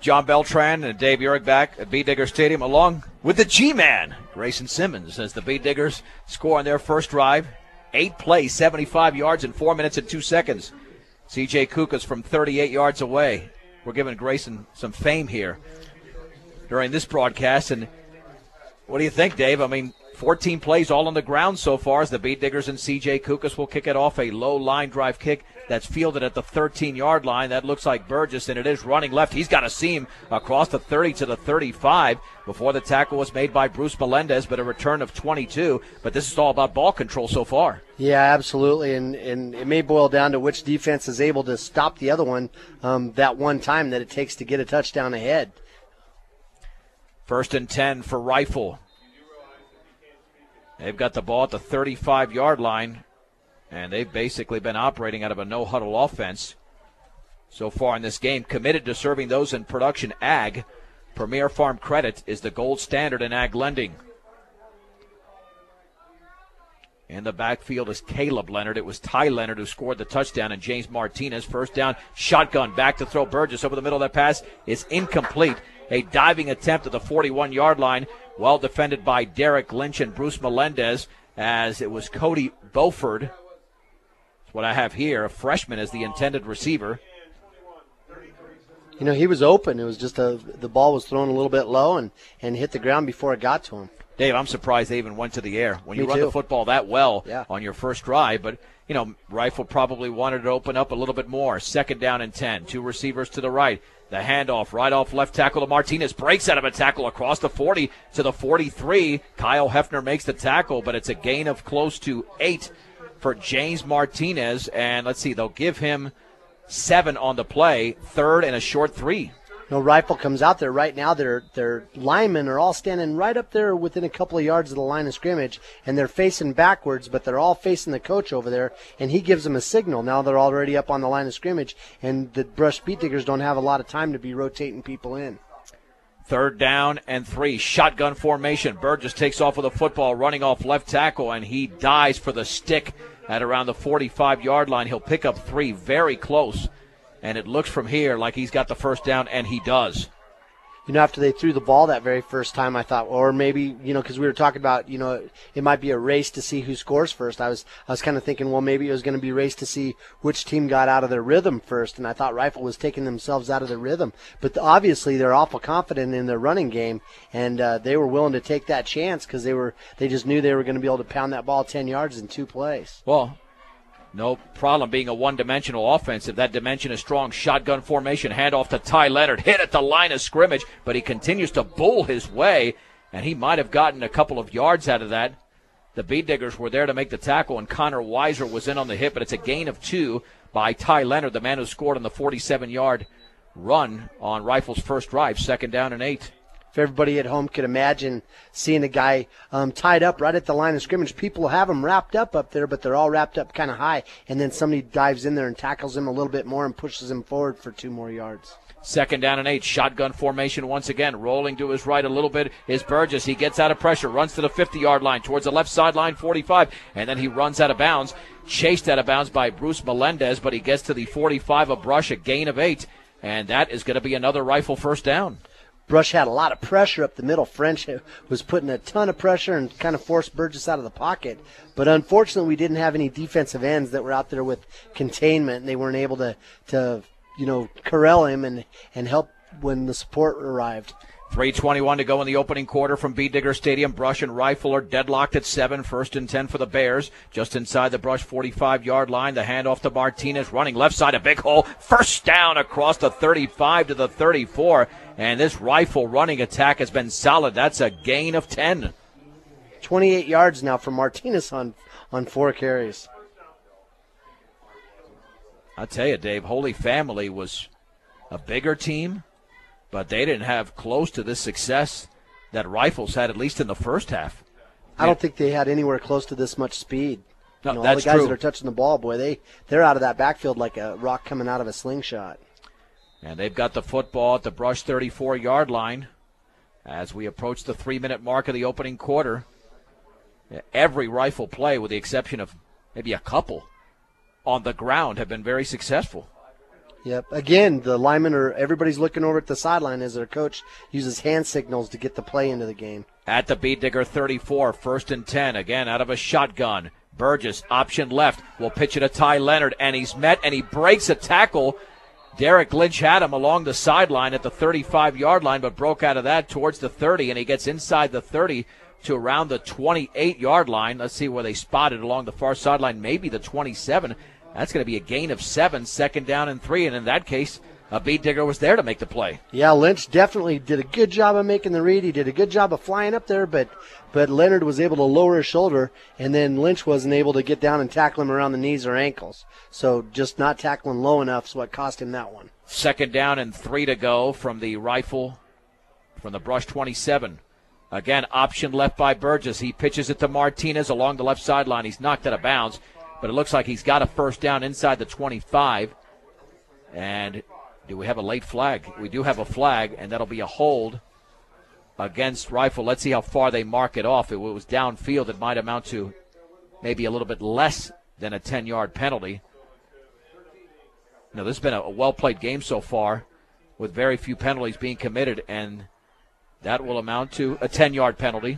John Beltran and Dave Urick back at Beet Digger Stadium, along with the G-Man, Grayson Simmons, as the Beet Diggers score on their first drive. 8 plays, 75 yards in 4 minutes and 2 seconds. C.J. Kukas from 38 yards away. We're giving Grayson some fame here during this broadcast. And what do you think, Dave? I mean, 14 plays all on the ground so far as the Beet Diggers and C.J. Kukas will kick it off. A low line drive kick that's fielded at the 13-yard line. That looks like Burgess, and it is running left. He's got a seam across the 30 to the 35 before the tackle was made by Bruce Melendez, but a return of 22. But this is all about ball control so far. Yeah, absolutely, and it may boil down to which defense is able to stop the other one that one time that it takes to get a touchdown ahead. 1st and 10 for Rifle. They've got the ball at the 35-yard line, and they've basically been operating out of a no-huddle offense so far in this game, committed to serving those in production ag. Premier Farm Credit is the gold standard in ag lending. In the backfield is Caleb Leonard. It was Ty Leonard who scored the touchdown, and James Martinez. First down, shotgun, back to throw. Burgess over the middle of that pass is incomplete. A diving attempt at the 41-yard line, well defended by Derek Lynch and Bruce Melendez, as it was Cody Beauford. That's what I have here, a freshman as the intended receiver. You know, he was open. It was just the ball was thrown a little bit low and hit the ground before it got to him. Dave, I'm surprised they even went to the air when you run too. the football that well on your first drive. But, you know, Rifle probably wanted to open up a little bit more. 2nd down and 10. 2 receivers to the right. The handoff right off left tackle to Martinez. Breaks out of a tackle across the 40 to the 43. Kyle Hefner makes the tackle, but it's a gain of close to 8 for James Martinez. And let's see, they'll give him 7 on the play. 3rd and a short 3. No, Rifle comes out there right now. Their linemen are all standing right up there within a couple of yards of the line of scrimmage, and they're facing backwards, but they're all facing the coach over there, and he gives them a signal. Now they're already up on the line of scrimmage, and the Brush Beet Diggers don't have a lot of time to be rotating people in. 3rd down and 3. Shotgun formation. Burgess takes off with a football, running off left tackle, and he dives for the stick at around the 45-yard line. He'll pick up 3 very close. And it looks from here like he's got the first down, and he does. You know, after they threw the ball that very first time, I thought, or maybe, you know, because we were talking about, you know, it might be a race to see who scores first. I was kind of thinking, well, maybe it was going to be a race to see which team got out of their rhythm first, and I thought Rifle was taking themselves out of their rhythm. But obviously they're awful confident in their running game, and they were willing to take that chance because they just knew they were going to be able to pound that ball 10 yards in 2 plays. Well, no problem being a one-dimensional offense. If that dimension is strong, shotgun formation, handoff to Ty Leonard, hit at the line of scrimmage, but he continues to bull his way, and he might have gotten a couple of yards out of that. The Beet Diggers were there to make the tackle, and Connor Weiser was in on the hit, but it's a gain of 2 by Ty Leonard, the man who scored on the 47-yard run on Rifle's first drive, 2nd down and 8. If everybody at home could imagine seeing a guy tied up right at the line of scrimmage, people have him wrapped up there, but they're all wrapped up kind of high, and then somebody dives in there and tackles him a little bit more and pushes him forward for 2 more yards. 2nd down and 8, shotgun formation once again. Rolling to his right a little bit is Burgess. He gets out of pressure, runs to the 50-yard line towards the left sideline, 45, and then he runs out of bounds. Chased out of bounds by Bruce Melendez, but he gets to the 45 of Brush, a gain of 8, and that is going to be another Rifle first down. Brush had a lot of pressure up the middle. French was putting a ton of pressure and kind of forced Burgess out of the pocket. But unfortunately, we didn't have any defensive ends that were out there with containment, and they weren't able to corral him and help when the support arrived. 3:21 to go in the opening quarter from Beet Digger Stadium. Brush and Rifle are deadlocked at 7. 1st and 10 for the Bears. Just inside the Brush 45-yard line. The handoff to Martinez, running left side, a big hole. First down across the 35 to the 34. And this Rifle running attack has been solid. That's a gain of 10. 28 yards now for Martinez on 4 carries. I'll tell you, Dave, Holy Family was a bigger team, but they didn't have close to this success that Rifles had, at least in the first half. I don't think they had anywhere close to this much speed. No, all that's the guys true. that are touching the ball, boy, they're out of that backfield like a rock coming out of a slingshot. And they've got the football at the Brush 34-yard line as we approach the 3-minute mark of the opening quarter. Every Rifle play, with the exception of maybe a couple on the ground, have been very successful. Yep. Again, the linemen everybody's looking over at the sideline as their coach uses hand signals to get the play into the game. At the Bead Digger 34, 1st and 10, again out of a shotgun. Burgess, option left, will pitch it to Ty Leonard, and he's met, and he breaks a tackle. Derek Lynch had him along the sideline at the 35-yard line, but broke out of that towards the 30, and he gets inside the 30 to around the 28-yard line. Let's see where they spotted along the far sideline, maybe the 27. That's going to be a gain of 7, 2nd down and 3, and in that case, a Bead Digger was there to make the play. Yeah, Lynch definitely did a good job of making the read. He did a good job of flying up there, but Leonard was able to lower his shoulder, and then Lynch wasn't able to get down and tackle him around the knees or ankles. So just not tackling low enough is what cost him that one. 2nd down and 3 to go from the rifle, from the brush 27. Again, option left by Burgess. He pitches it to Martinez along the left sideline. He's knocked out of bounds, but it looks like he's got a 1st down inside the 25. And do we have a late flag? We do have a flag, and that'll be a hold against Rifle. Let's see how far they mark it off. If it was downfield, it might amount to maybe a little bit less than a 10-yard penalty. Now, this has been a well-played game so far with very few penalties being committed, and that will amount to a 10-yard penalty.